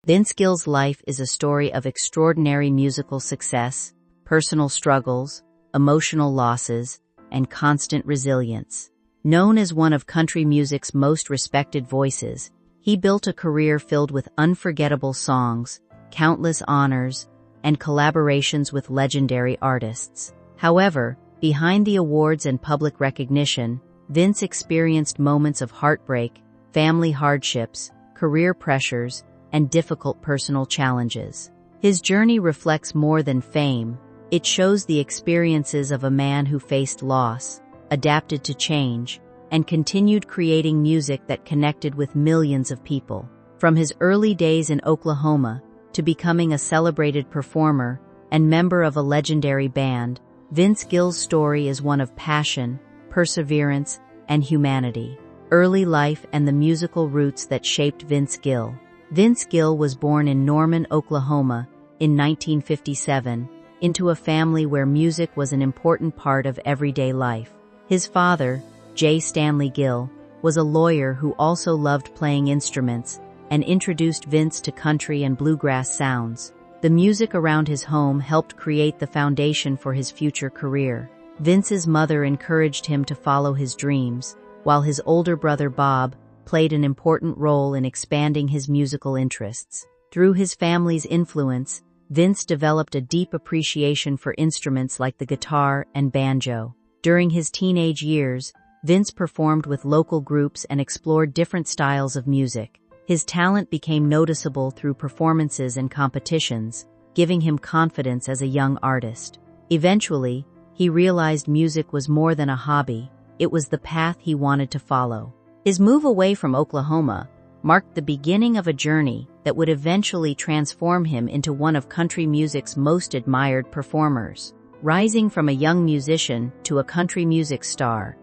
Vince Gill's life is a story of extraordinary musical success, personal struggles, emotional losses, and constant resilience. Known as one of country music's most respected voices, he built a career filled with unforgettable songs, countless honors, and collaborations with legendary artists. However, behind the awards and public recognition, Vince experienced moments of heartbreak, family hardships, career pressures, and difficult personal challenges. His journey reflects more than fame. It shows the experiences of a man who faced loss, adapted to change, and continued creating music that connected with millions of people. From his early days in Oklahoma to becoming a celebrated performer and member of a legendary band, Vince Gill's story is one of passion, perseverance, and humanity. Early life and the musical roots that shaped Vince Gill. Vince Gill was born in Norman, Oklahoma, in 1957, into a family where music was an important part of everyday life. His father, J. Stanley Gill, was a lawyer who also loved playing instruments and introduced Vince to country and bluegrass sounds. The music around his home helped create the foundation for his future career. Vince's mother encouraged him to follow his dreams, while his older brother Bob played an important role in expanding his musical interests. Through his family's influence, Vince developed a deep appreciation for instruments like the guitar and banjo. During his teenage years, Vince performed with local groups and explored different styles of music. His talent became noticeable through performances and competitions, giving him confidence as a young artist. Eventually, he realized music was more than a hobby. It was the path he wanted to follow. His move away from Oklahoma marked the beginning of a journey that would eventually transform him into one of country music's most admired performers. Rising from a young musician to a country music star,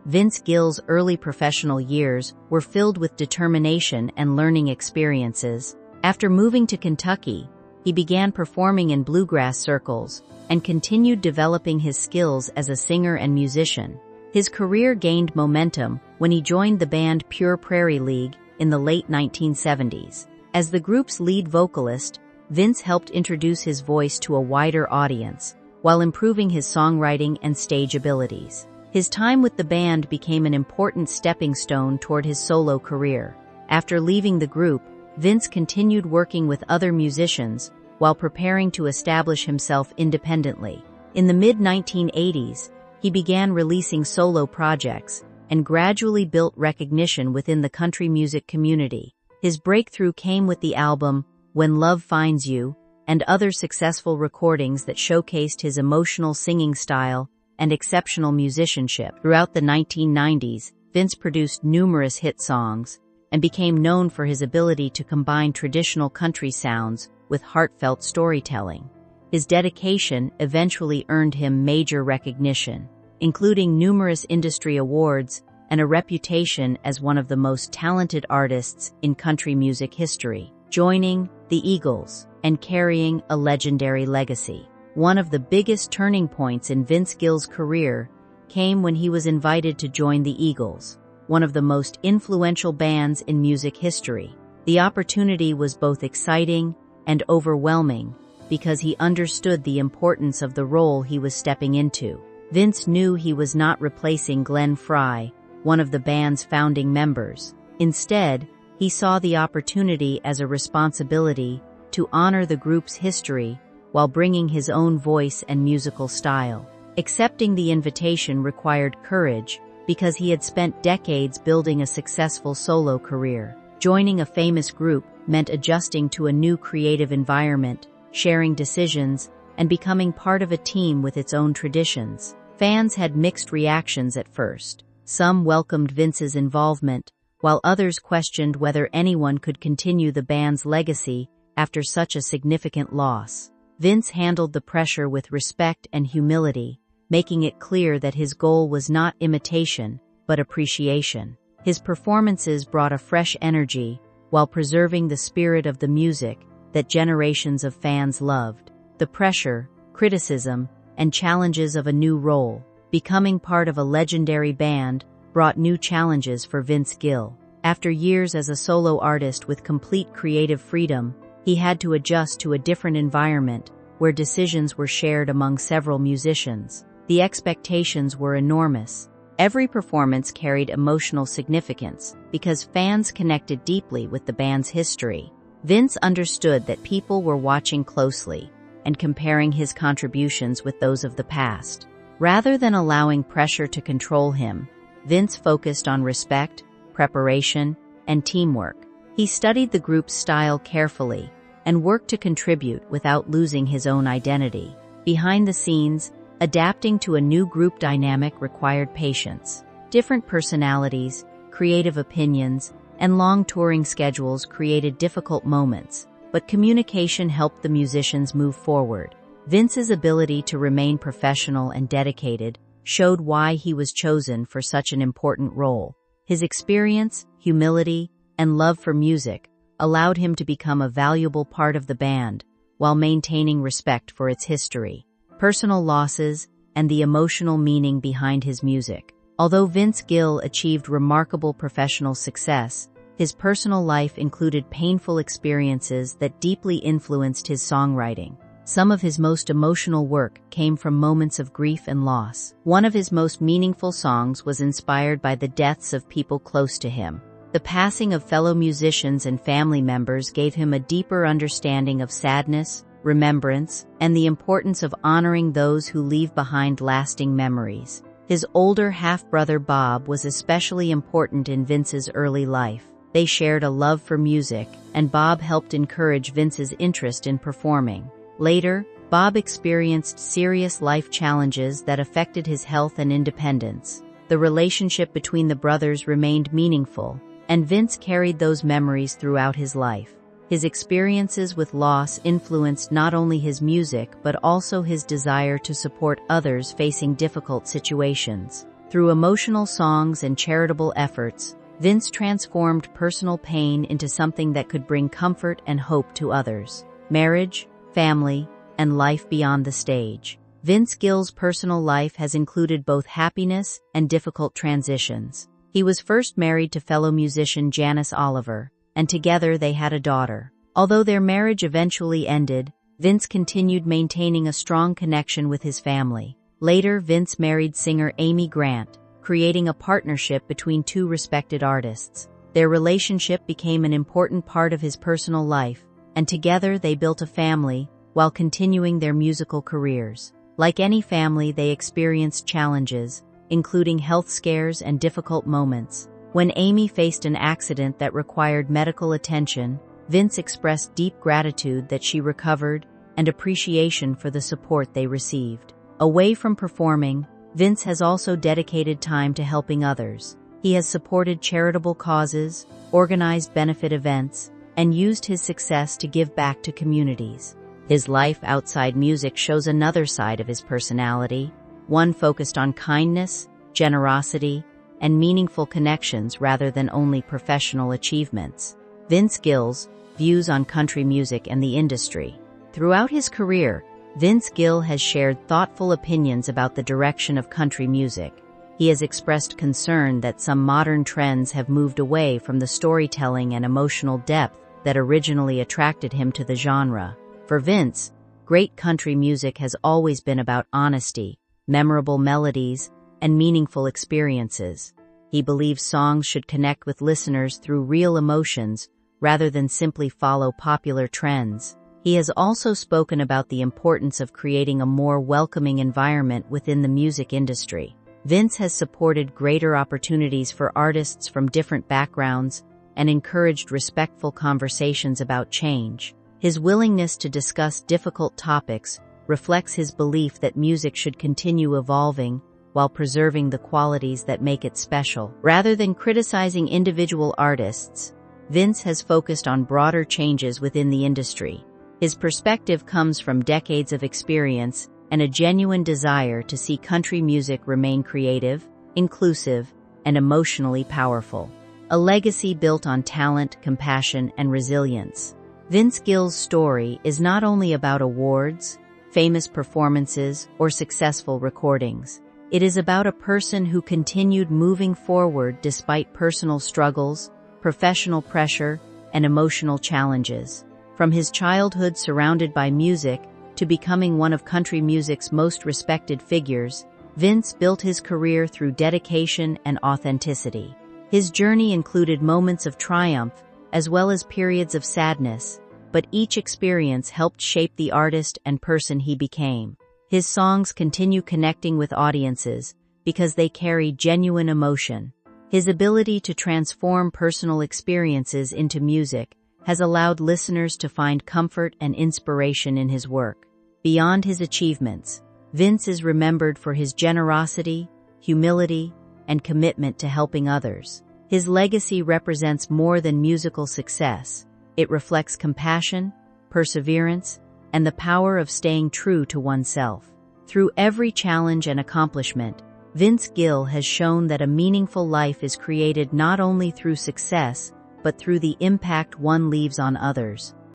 Vince Gill's early professional years were filled with determination and learning experiences. After moving to Kentucky, he began performing in bluegrass circles and continued developing his skills as a singer and musician. His career gained momentum when he joined the band Pure Prairie League in the late 1970s. As the group's lead vocalist, Vince helped introduce his voice to a wider audience, while improving his songwriting and stage abilities. His time with the band became an important stepping stone toward his solo career. After leaving the group, Vince continued working with other musicians while preparing to establish himself independently. In the mid-1980s, he began releasing solo projects and gradually built recognition within the country music community. His breakthrough came with the album When Love Finds You and other successful recordings that showcased his emotional singing style and exceptional musicianship. Throughout the 1990s, Vince produced numerous hit songs and became known for his ability to combine traditional country sounds with heartfelt storytelling. His dedication eventually earned him major recognition, including numerous industry awards and a reputation as one of the most talented artists in country music history, joining the Eagles and carrying a legendary legacy. One of the biggest turning points in Vince Gill's career came when he was invited to join the Eagles, one of the most influential bands in music history. The opportunity was both exciting and overwhelming because he understood the importance of the role he was stepping into. Vince knew he was not replacing Glenn Frey, one of the band's founding members. Instead, he saw the opportunity as a responsibility to honor the group's history while bringing his own voice and musical style. Accepting the invitation required courage because he had spent decades building a successful solo career. Joining a famous group meant adjusting to a new creative environment, sharing decisions, and becoming part of a team with its own traditions. Fans had mixed reactions at first. Some welcomed Vince's involvement, while others questioned whether anyone could continue the band's legacy after such a significant loss. Vince handled the pressure with respect and humility, making it clear that his goal was not imitation, but appreciation. His performances brought a fresh energy while preserving the spirit of the music that generations of fans loved. The pressure, criticism, and challenges of a new role, becoming part of a legendary band, brought new challenges for Vince Gill. After years as a solo artist with complete creative freedom, he had to adjust to a different environment where decisions were shared among several musicians. The expectations were enormous. Every performance carried emotional significance because fans connected deeply with the band's history. Vince understood that people were watching closely and comparing his contributions with those of the past. Rather than allowing pressure to control him, Vince focused on respect, preparation, and teamwork. He studied the group's style carefully and worked to contribute without losing his own identity. Behind the scenes, adapting to a new group dynamic required patience. Different personalities, creative opinions, and long touring schedules created difficult moments, but communication helped the musicians move forward. Vince's ability to remain professional and dedicated showed why he was chosen for such an important role. His experience, humility, and love for music allowed him to become a valuable part of the band while maintaining respect for its history, personal losses, and the emotional meaning behind his music. Although Vince Gill achieved remarkable professional success, his personal life included painful experiences that deeply influenced his songwriting. Some of his most emotional work came from moments of grief and loss. One of his most meaningful songs was inspired by the deaths of people close to him. The passing of fellow musicians and family members gave him a deeper understanding of sadness, remembrance, and the importance of honoring those who leave behind lasting memories. His older half-brother Bob was especially important in Vince's early life. They shared a love for music, and Bob helped encourage Vince's interest in performing. Later, Bob experienced serious life challenges that affected his health and independence. The relationship between the brothers remained meaningful, and Vince carried those memories throughout his life. His experiences with loss influenced not only his music but also his desire to support others facing difficult situations. Through emotional songs and charitable efforts, Vince transformed personal pain into something that could bring comfort and hope to others. Marriage, family, and life beyond the stage. Vince Gill's personal life has included both happiness and difficult transitions. He was first married to fellow musician Janice Oliver, and together they had a daughter. Although their marriage eventually ended, Vince continued maintaining a strong connection with his family. Later, Vince married singer Amy Grant, creating a partnership between two respected artists. Their relationship became an important part of his personal life, and together they built a family while continuing their musical careers. Like any family, they experienced challenges, including health scares and difficult moments. When Amy faced an accident that required medical attention, Vince expressed deep gratitude that she recovered and appreciation for the support they received. Away from performing, Vince has also dedicated time to helping others. He has supported charitable causes, organized benefit events, and used his success to give back to communities. His life outside music shows another side of his personality, one focused on kindness, generosity, and meaningful connections rather than only professional achievements. Vince Gill's views on country music and the industry. Throughout his career, Vince Gill has shared thoughtful opinions about the direction of country music. He has expressed concern that some modern trends have moved away from the storytelling and emotional depth that originally attracted him to the genre. For Vince, great country music has always been about honesty, memorable melodies, and meaningful experiences. He believes songs should connect with listeners through real emotions rather than simply follow popular trends. He has also spoken about the importance of creating a more welcoming environment within the music industry. Vince has supported greater opportunities for artists from different backgrounds and encouraged respectful conversations about change. His willingness to discuss difficult topics reflects his belief that music should continue evolving while preserving the qualities that make it special. Rather than criticizing individual artists, Vince has focused on broader changes within the industry. His perspective comes from decades of experience and a genuine desire to see country music remain creative, inclusive, and emotionally powerful. A legacy built on talent, compassion, and resilience. Vince Gill's story is not only about awards, famous performances, or successful recordings. It is about a person who continued moving forward despite personal struggles, professional pressure, and emotional challenges. From his childhood surrounded by music to becoming one of country music's most respected figures, Vince built his career through dedication and authenticity. His journey included moments of triumph as well as periods of sadness, but each experience helped shape the artist and person he became. His songs continue connecting with audiences because they carry genuine emotion. His ability to transform personal experiences into music has allowed listeners to find comfort and inspiration in his work. Beyond his achievements, Vince is remembered for his generosity, humility, and commitment to helping others. His legacy represents more than musical success. It reflects compassion, perseverance, and the power of staying true to oneself. Through every challenge and accomplishment, Vince Gill has shown that a meaningful life is created not only through success, but through the impact one leaves on others.